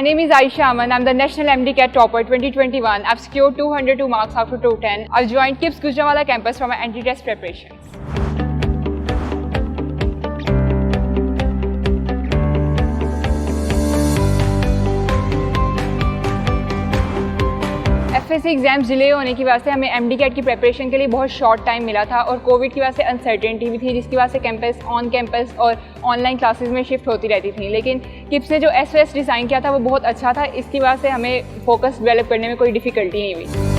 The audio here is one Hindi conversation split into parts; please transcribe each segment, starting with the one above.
name is Aisha Aman. I'm the National MDCAT Topper 2021. I've secured 202 marks out of 210. I've joined KIPS Gujranwala campus for my anti-test preparations. FSC exams delay होने की वजह से हमें MDCAT की प्रिपरेशन के लिए बहुत शॉर्ट टाइम मिला था और कोविड की वजह से अनसर्टेनिटी भी थी, जिसकी वजह से कैंपस ऑन कैंपस और ऑनलाइन क्लासेस में शिफ्ट होती रहती थी। लेकिन किप्स ने जो SOS डिज़ाइन किया था वो बहुत अच्छा था, इसकी वजह से हमें फोकस डेवलप करने में कोई डिफ़िकल्टी नहीं हुई।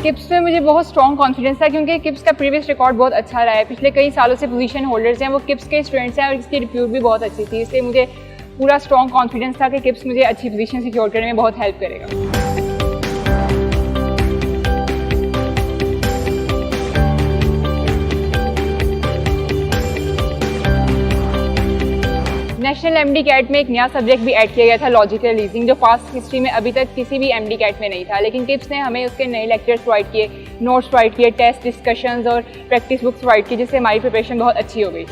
किप्स में मुझे बहुत स्ट्रॉन्ग कॉन्फिडेंस था क्योंकि किप्स का प्रीवियस रिकॉर्ड बहुत अच्छा रहा है। पिछले कई सालों से पोजीशन होल्डर्स हैं वो किप्स के स्टूडेंट्स हैं और इसकी रिप्यूट भी बहुत अच्छी थी, इसलिए मुझे पूरा स्ट्रॉन्ग कॉन्फिडेंस था कि किप्स मुझे अच्छी पोजीशन सिक्योर करने में बहुत हेल्प करेगा। नेशनल MDCAT में एक नया सब्जेक्ट भी ऐड किया गया था, लॉजिकल रीजनिंग, जो पास्ट हिस्ट्री में अभी तक किसी भी MDCAT में नहीं था। लेकिन किप्स ने हमें उसके नए लेक्चर्स प्रोवाइड किए, नोट्स प्रोवाइड किए, टेस्ट डिस्कशंस और प्रैक्टिस बुक्स प्रोवाइड की, जिससे हमारी प्रिपरेशन बहुत अच्छी हो गई।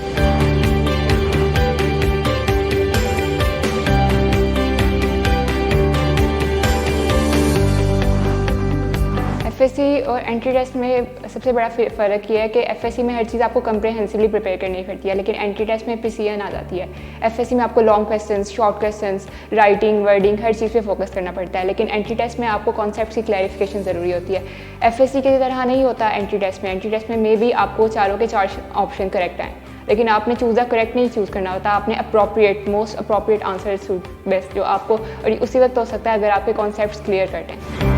FSC और एंट्री टेस्ट में सबसे बड़ा फ़र्क ये है कि FSC में हर चीज़ आपको कंप्रेहेंसिवली प्रिपेयर करनी पड़ती है, लेकिन एंट्री टेस्ट में प्रिसीजन आ जाती है। FSC में आपको long questions, short questions, writing, wording, हर चीज़ पे फोकस करना पड़ता है, लेकिन एंट्री टेस्ट में आपको कॉन्सेप्ट्स की क्लैरिफिकेशन ज़रूरी होती है। FSC की तरह नहीं होता एंट्री टेस्ट में। एंट्री टेस्ट में मे भी आपको चारों के चार ऑप्शन करेक्ट आएँ, लेकिन आपने चूज़ द करेक्ट नहीं चूज़ करना होता, आपने appropriate, most appropriate answer suit best जो आपको, और उसी वक्त हो सकता है अगर आपके कॉन्सेप्ट्स क्लियर करते हैं।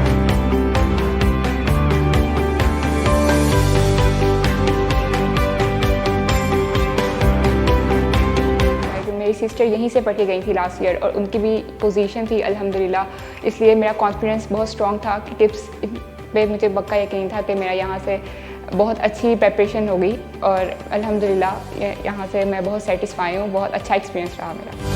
मेरी सिस्टर यहीं से पढ़ के गई थी लास्ट ईयर और उनकी भी पोजीशन थी अल्हम्दुलिल्लाह, इसलिए मेरा कॉन्फिडेंस बहुत स्ट्रॉन्ग था कि टिप्स पे मुझे पक्का यकीन था कि मेरा यहाँ से बहुत अच्छी प्रिपरेशन होगी और अल्हम्दुलिल्लाह यहाँ से मैं बहुत सेटिस्फाई हूँ। बहुत अच्छा एक्सपीरियंस रहा मेरा।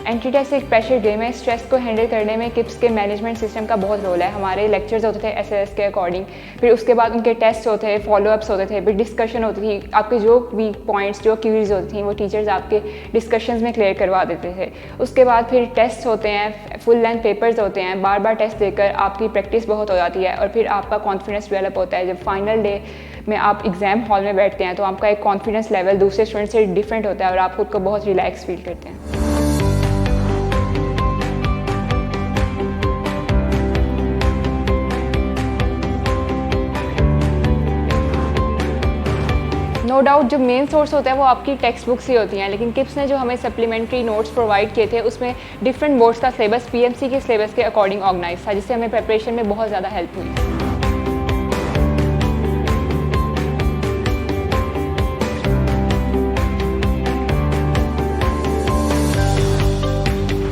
एंट्री टेस्ट एक प्रेशर गेम है। स्ट्रेस को हैंडल करने में किप्स के मैनेजमेंट सिस्टम का बहुत रोल है। हमारे लेक्चर्स होते थे SLS के अकॉर्डिंग, फिर उसके बाद उनके टेस्ट होते थे, फॉलोअप्स होते थे, फिर डिस्कशन होती थी। आपके जो वीक पॉइंट्स, जो क्यूरीज होती थी वो टीचर्स आपके डिस्कशंस में क्लियर करवा देते थे। उसके बाद फिर टेस्ट होते हैं, फुल लेंथ पेपर्स होते हैं, बार बार टेस्ट देकर आपकी प्रैक्टिस बहुत हो जाती है और फिर आपका कॉन्फिडेंस डेवलप होता है। जब फाइनल डे में आप एग्ज़ाम हॉल में बैठते हैं तो आपका एक कॉन्फिडेंस लेवल दूसरे स्टूडेंट से डिफरेंट होता है और आप खुद को बहुत रिलैक्स फील करते हैं। नो डाउट जो मेन सोर्स होता है वो आपकी टेक्स्ट बुक्स ही होती हैं, लेकिन किप्स ने जो हमें सप्लीमेंट्री नोट्स प्रोवाइड किए थे उसमें डिफरेंट बोर्ड्स का सिलेबस PMC के सिलेबस के अकॉर्डिंग ऑर्गेनाइज था, जिससे हमें प्रिपरेशन में बहुत ज़्यादा हेल्प हुई।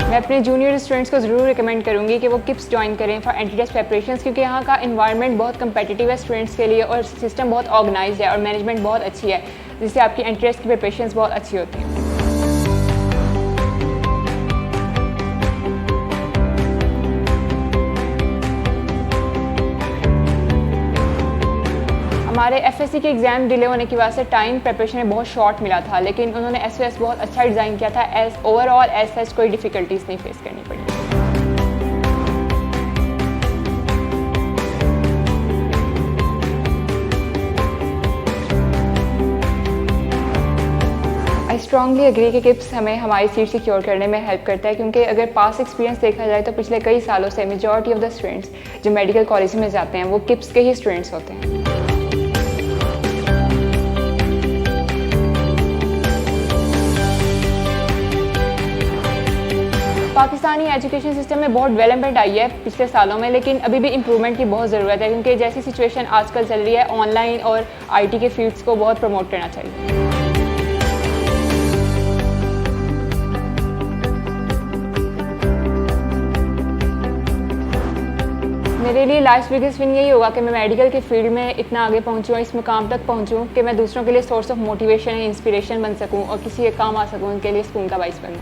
मैं अपने जूनियर स्टूडेंट्स को ज़रूर रिकमेंड करूँगी कि वो किप्स ज्वाइन करें फॉर एंट्री टेस्ट प्रिपरेशंस, क्योंकि यहाँ का इन्वायरमेंट बहुत कंपेटिटिव है स्टूडेंट्स के लिए और सिस्टम बहुत ऑर्गेनाइज्ड है और मैनेजमेंट बहुत अच्छी है, जिससे आपकी एंट्री टेस्ट की प्रिपरेशंस बहुत अच्छी होती हैं। हमारे FSC के एग्ज़ाम डिले होने की वजह से टाइम प्रिपरेशन में बहुत शॉर्ट मिला था, लेकिन उन्होंने SOS बहुत अच्छा डिज़ाइन किया था। ओवरऑल एज सच कोई डिफ़िकल्टीज नहीं फेस करनी पड़ी। आई स्ट्रॉन्गली एग्री कि किप्स हमें हमारी सीट सिक्योर करने में हेल्प करता है, क्योंकि अगर पास्ट एक्सपीरियंस देखा जाए तो पिछले कई सालों से मेजॉरिटी ऑफ द स्टूडेंट्स जो मेडिकल कॉलेज में जाते हैं वो किप्स के ही स्टूडेंट्स होते हैं। पाकिस्तानी एजुकेशन सिस्टम में बहुत डेवलपमेंट आई है पिछले सालों में, लेकिन अभी भी इम्प्रूवमेंट की बहुत ज़रूरत है, क्योंकि जैसी सिचुएशन आजकल चल रही है ऑनलाइन और IT के फील्ड्स को बहुत प्रमोट करना चाहिए। मेरे लिए लास्ट बिगेस्ट विन यही होगा कि मैं मेडिकल के फील्ड में इतना आगे पहुंचूँ, इस मुकाम तक पहुंचूँ कि मैं दूसरों के लिए source of motivation and inspiration बन सकूँ और किसी एक काम आ सकूँ, उनके लिए सुकून का बाइस बनूँ।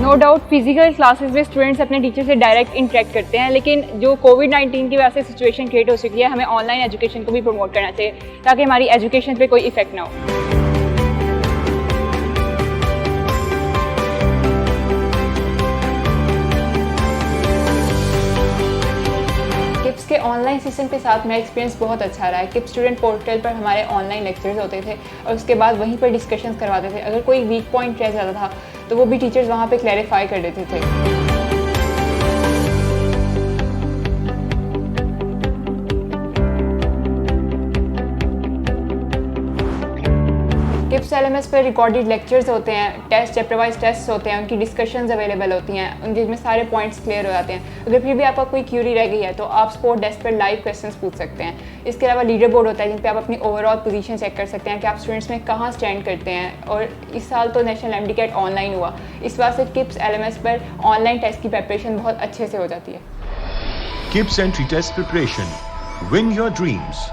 नो डाउट फिजिकल क्लासेस में स्टूडेंट्स अपने टीचर से डायरेक्ट इंटरेक्ट करते हैं, लेकिन जो कोविड-19 की वजह से सिचुएशन क्रिएट हो चुकी है, हमें ऑनलाइन एजुकेशन को भी प्रमोट करना चाहिए ताकि हमारी एजुकेशन पे कोई इफेक्ट ना हो। किप्स के ऑनलाइन सिस्टम के साथ मेरा एक्सपीरियंस बहुत अच्छा रहा है। किप्स स्टूडेंट पोर्टल पर हमारे ऑनलाइन लेक्चर्स होते थे और उसके बाद वहीं पर डिस्कशंस करवाते थे। अगर कोई वीक पॉइंट रह जाता था तो वो भी टीचर्स वहाँ पे क्लैरिफाई कर देते थे। किप्स LMS पर रिकॉर्डेड लेक्चर्स होते हैं, टेस्ट चैप्टर वाइज टेस्ट होते हैं, उनकी डिस्कशंस अवेलेबल होती हैं, उनके में सारे पॉइंट्स क्लियर हो जाते हैं। अगर फिर भी आपका कोई क्यूरी रह गई है तो आप सपोर्ट डेस्क पर लाइव क्वेश्चंस पूछ सकते हैं। इसके अलावा लीडर बोर्ड होता है जिन पे आप अपनी ओवरऑल पोजीशन चेक कर सकते हैं कि आप स्टूडेंट्स में कहाँ स्टैंड करते हैं। और इस साल तो नेशनल MD-CAT ऑनलाइन हुआ, इस बात से किप्स LMS पर ऑनलाइन टेस्ट की प्रिपरेशन बहुत अच्छे से हो जाती है। KIPS entry test preparation, win your dreams.